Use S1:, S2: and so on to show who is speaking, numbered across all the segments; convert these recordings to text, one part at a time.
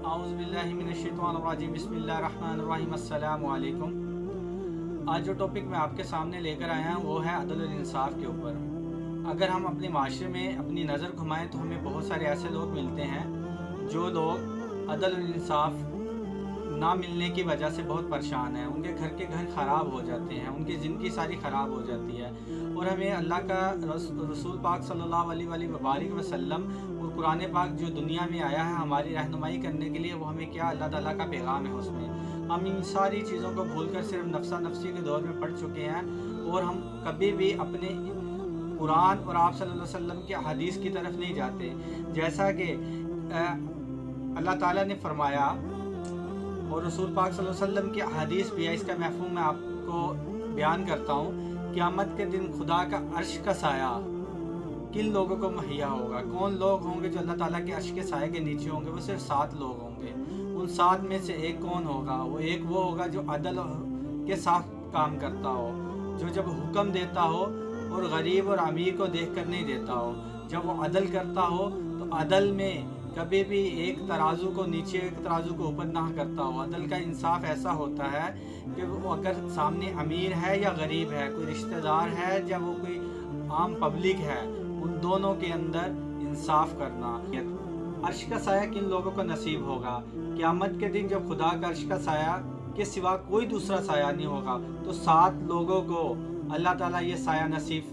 S1: औज़ुबिल्लाहिमिनश्शैतानिर्रजीम बिस्मिल्लाहिर्रहमानिर्रहीम अस्सलामु अलैकुम। आज जो टॉपिक मैं आपके सामने लेकर आया हूँ वो है अदल और इंसाफ के ऊपर। अगर हम अपने माशरे में अपनी नज़र घुमाएं तो हमें बहुत सारे ऐसे लोग मिलते हैं जो लोग अदल और इंसाफ ना मिलने की वजह से बहुत परेशान हैं। उनके घर के घर ख़राब हो जाते हैं, उनकी ज़िंदगी सारी ख़राब हो जाती है। और हमें अल्लाह का रसूल पाक सल्लल्लाहु अलैहि वसल्लम और कुरान पाक जो दुनिया में आया है हमारी रहनुमाई करने के लिए, वो हमें क्या अल्लाह ताला का पैगाम है उसमें। हम इन सारी चीज़ों को भूलकर सिर्फ नफ्सा नफ्सी के दौर में पड़ चुके हैं और हम कभी भी अपने कुरान और आप सल्लल्लाहु अलैहि वसल्लम की हदीस की तरफ नहीं जाते। जैसा कि अल्लाह ताला ने फरमाया और रसूल पाक सल्लल्लाहु अलैहि वसल्लम की हदीस भी है, इसका मफ़हूम मैं आपको बयान करता हूँ। क़यामत के दिन खुदा का अर्श का साया किन लोगों को मुहैया होगा? कौन लोग होंगे जो अल्लाह ताला के अर्श के साए के नीचे होंगे? वो सिर्फ 7 लोग होंगे। उन 7 में से एक कौन होगा? वो होगा जो अदल के साथ काम करता हो, जो जब हुक्म देता हो और गरीब और अमीर को देख कर नहीं देता हो। जब वो अदल करता हो तो अदल में कभी भी एक तराजू को नीचे एक तराजू को ऊपर ना करता हो। अदल का इंसाफ ऐसा होता है कि वो अगर सामने अमीर है या गरीब है, कोई रिश्तेदार है या वो कोई आम पब्लिक है, उन दोनों के अंदर इंसाफ करना। अर्श का साया किन लोगों को नसीब होगा? क़यामत के दिन जब खुदा का अर्श का साया के सिवा कोई दूसरा साया नहीं होगा तो 7 लोगों को अल्लाह ताला ये साया नसीब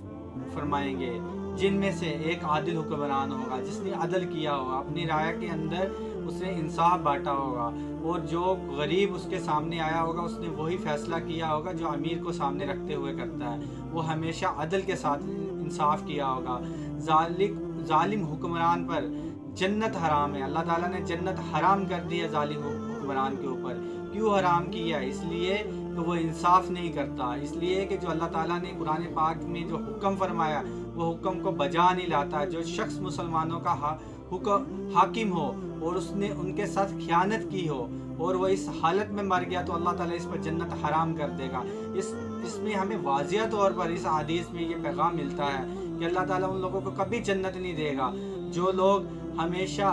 S1: फरमाएंगे, जिनमें से एक आदिल हुक्मरान होगा, जिसने अदल किया होगा, अपनी राय के अंदर उसने इंसाफ बांटा होगा। और जो गरीब उसके सामने आया होगा उसने वही फैसला किया होगा जो अमीर को सामने रखते हुए करता है। वो हमेशा अदल के साथ इंसाफ किया होगा। जालिम हुक्मरान पर जन्नत हराम है। अल्लाह ताला ने जन्नत हराम कर दी है जालिम हुक्मरान के ऊपर। क्यों हराम किया? इसलिए कि वो इंसाफ नहीं करता। इसलिए कि जो अल्लाह ताला ने कुरान पाक में जो हुक्म फरमाया वो हुक्म को बजा नहीं लाता। जो शख्स मुसलमानों का हाकिम हो और उसने उनके साथ खयानत की हो और वो इस हालत में मर गया तो अल्लाह ताला इस पर जन्नत हराम कर देगा। इसमें हमें वाज़िया तौर पर इस हदीस में ये पैगाम मिलता है कि अल्लाह ताला उन लोगों को कभी जन्नत नहीं देगा जो लोग हमेशा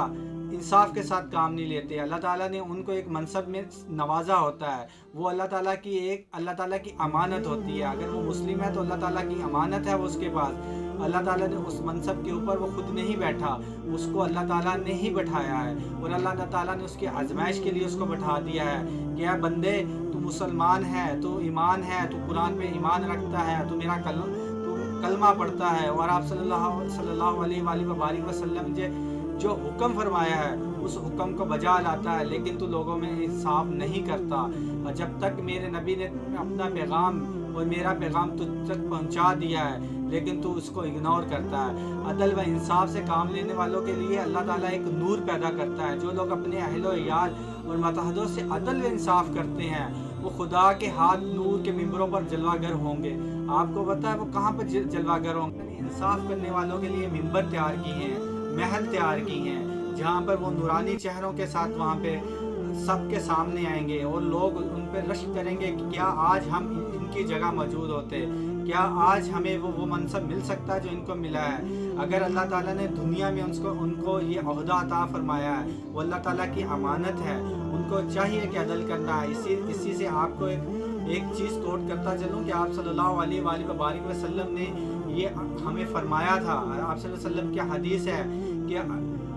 S1: इंसाफ के साथ काम नहीं लेते। अल्लाह ताला ने उनको एक मनसब में नवाजा होता है। वो अल्लाह ताला की अमानत होती है। अगर वो मुस्लिम है तो अल्लाह ताला की अमानत है वो उसके पास। अल्लाह ताला ने उस मनसब के ऊपर वो खुद नहीं बैठा, उसको अल्लाह ताला ने ही बैठाया है। और अल्लाह ताला ने उसकी आजमाइश के लिए उसको बैठा दिया है कि यार बंदे, तू मुसलमान है, तू ईमान है, तू कुरान पे ईमान रखता है, तू मेरा कलमा पढ़ता है और आप सल्लल्लाहु अलैहि वसल्लम जो हुक्म फरमाया है उस हुक्म को बजा लाता है, लेकिन तू लोगों में इंसाफ नहीं करता। और जब तक मेरे नबी ने अपना पैगाम और मेरा पैगाम तुझ तक पहुंचा दिया है लेकिन तू उसको इग्नोर करता है। अदल व इंसाफ से काम लेने वालों के लिए अल्लाह ताला एक नूर पैदा करता है। जो लोग अपने अहलो इयाल और मतहदों से अदल व इंसाफ करते हैं वो खुदा के हाथ नूर के मिंबरों पर जलवागर होंगे। आपको पता है वो कहाँ पर जलवागर होंगे? इंसाफ करने वालों के लिए मिंबर तैयार किए हैं, महल तैयार की हैं, जहाँ पर वो नूरानी चेहरों के साथ वहाँ पे सबके सामने आएंगे और लोग उन पर रश्क करेंगे कि क्या आज हम इनकी जगह मौजूद होते, क्या आज हमें वो मनसब मिल सकता है जो इनको मिला है। अगर अल्लाह ताला ने दुनिया में उनको ये ओहदा अता फरमाया है, वो अल्लाह ताला की अमानत है, उनको चाहिए कि अदल करना है। इसी से आपको एक चीज़ कोट करता चलूँ कि आप सल्लल्लाहु अलैहि वसल्लम ने ये हमें फरमाया था। आप सल्लल्लाहु अलैहि वसल्लम की हदीस है कि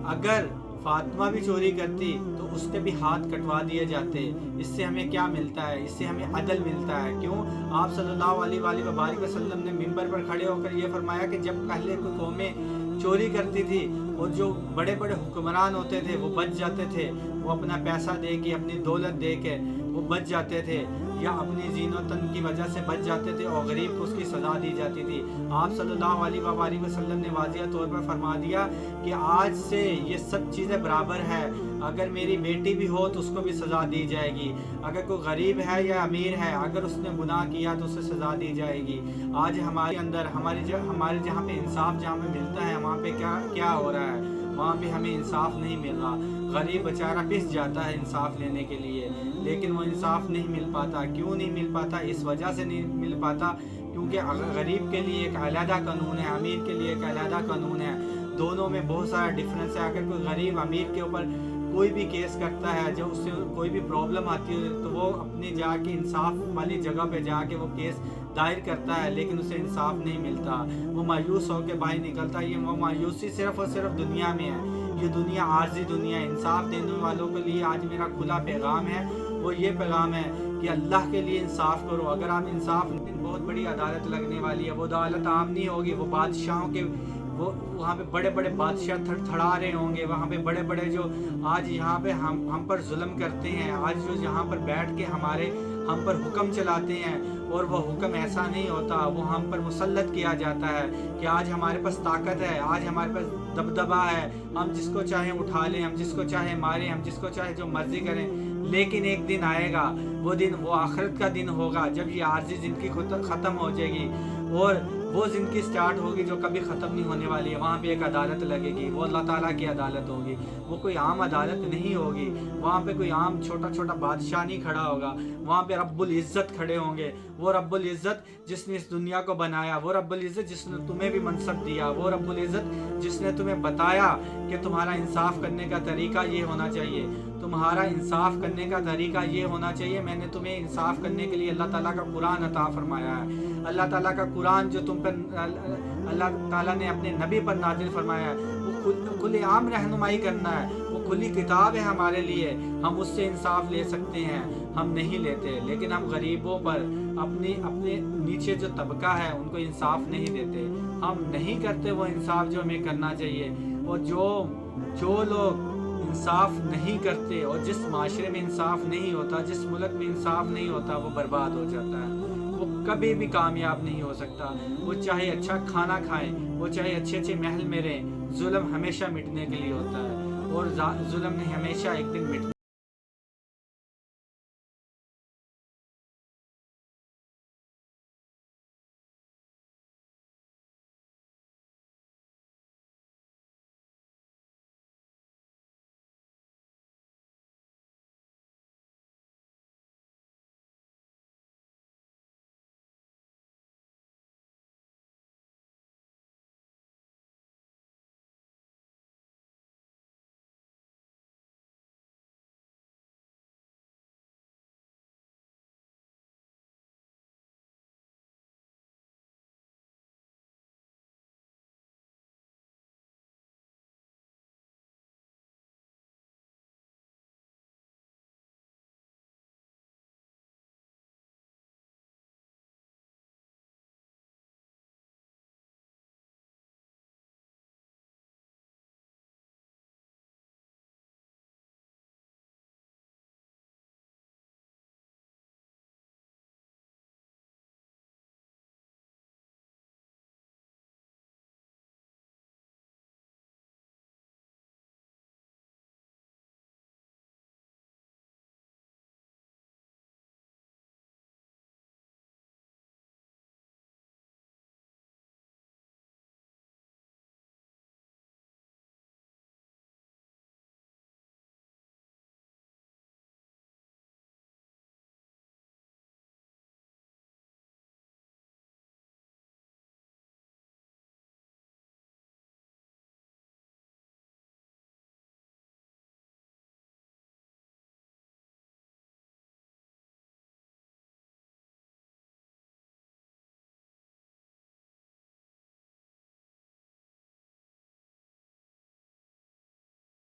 S1: अगर फातिमा भी चोरी करती तो उसके भी हाथ कटवा दिए जाते। इससे हमें क्या मिलता है? इससे हमें अदल मिलता है। क्यों? आप सल्लल्लाहु अलैहि वसल्लम ने मिंबर पर खड़े होकर ये फरमाया कि जब पहले कोई कौमें चोरी करती थी और जो बड़े बड़े हुक्मरान होते थे वो बच जाते थे, वो अपना पैसा दे के अपनी दौलत दे के वो बच जाते थे या अपनी जीनतन की वजह से बच जाते थे और गरीब को उसकी सज़ा दी जाती थी। आप सल्लल्लाहु अलैहि वसल्लम ने वाज़िया तौर पर फरमा दिया कि आज से ये सब चीज़ें बराबर है। अगर मेरी बेटी भी हो तो उसको भी सज़ा दी जाएगी। अगर कोई गरीब है या अमीर है, अगर उसने गुनाह किया तो उसे सज़ा दी जाएगी। आज हमारे अंदर हमारे जहाँ पे इंसाफ जहाँ पे मिलता है वहाँ पे क्या हो रहा है? वहाँ पे हमें इंसाफ नहीं मिल रहा। गरीब बेचारा पिस जाता है इंसाफ लेने के लिए, लेकिन वो इंसाफ नहीं मिल पाता। क्यों नहीं मिल पाता? इस वजह से नहीं मिल पाता क्योंकि गरीब के लिए एक अलहदा कानून है, अमीर के लिए एक अलहदा कानून है। दोनों में बहुत सारा डिफरेंस है। अगर कोई गरीब अमीर के ऊपर कोई भी केस करता है, जब उससे कोई भी प्रॉब्लम आती है तो वो अपने जाके इंसाफ वाली जगह पे जाके वो केस दायर करता है, लेकिन उसे इंसाफ नहीं मिलता, वो मायूस होकर बाहर निकलता है। ये वो मायूसी सिर्फ और सिर्फ दुनिया में है। ये दुनिया आर्जी दुनिया है। इंसाफ देने वालों के लिए आज मेरा खुला पैगाम है, वो ये पैगाम है कि अल्लाह के लिए इंसाफ करो। अगर आप इंसाफ, बहुत बड़ी अदालत लगने वाली है, वो अदालत आम नहीं होगी, वो बादशाहों के, वो वहाँ पे बड़े बड़े बादशाह थड़थड़ा रहे होंगे, वहाँ पे बड़े बड़े जो आज यहाँ पे हम पर जुल्म करते हैं, आज जो यहाँ पर बैठ के हम पर हुक्म चलाते हैं, और वो हुक्म ऐसा नहीं होता, वो हम पर मुसल्लत किया जाता है कि आज हमारे पास ताकत है, आज हमारे पास दबदबा है, हम जिसको चाहे उठा लें, हम जिसको चाहे मारें, हम जिसको चाहे जो मर्जी करें। लेकिन एक दिन आएगा, वो दिन, वो आखिरत का दिन होगा, जब ये आर्जी जिंदगी ख़त्म हो जाएगी और वो ज़िंदगी स्टार्ट होगी जो कभी ख़त्म नहीं होने वाली है। वहाँ पे एक अदालत लगेगी, वो अल्लाह ताला की अदालत होगी, वो कोई आम अदालत नहीं होगी। वहाँ पे कोई आम छोटा छोटा बादशाह नहीं खड़ा होगा, वहाँ पे रब्बुल इज़्ज़त खड़े होंगे। वो रब्बुल इज़्ज़त जिसने इस दुनिया को बनाया, वो रब्बुल इज़्ज़त जिसने तुम्हें भी मनसब दिया, वो रब्बुल इज़्ज़त जिसने तुम्हें बताया कि तुम्हारा इंसाफ करने का तरीका ये होना चाहिए, तुम्हारा इंसाफ करने का तरीका ये होना चाहिए। मैंने तुम्हें इंसाफ करने के लिए अल्लाह ताला का कुरान अता फरमाया है। अल्लाह ताला का कुरान जो तुम पर अल्लाह ताला ने अपने नबी पर नाजिल फरमाया है, वो खुले आम रहनुमाई करना है, वो खुली किताब है हमारे लिए, हम उससे इंसाफ ले सकते हैं। हम नहीं लेते, लेकिन हम गरीबों पर, अपने नीचे जो तबका है उनको इंसाफ नहीं देते, हम नहीं करते वो इंसाफ जो हमें करना चाहिए। और जो लोग इंसाफ नहीं करते, और जिस माशरे में इंसाफ नहीं होता, जिस मुल्क में इंसाफ नहीं होता, वो बर्बाद हो जाता है, वो कभी भी कामयाब नहीं हो सकता। वो चाहे अच्छा खाना खाएं, वो चाहे अच्छे अच्छे महल में रहें, जुल्म हमेशा मिटने के लिए होता है, और जुल्म ने हमेशा एक दिन मिटना।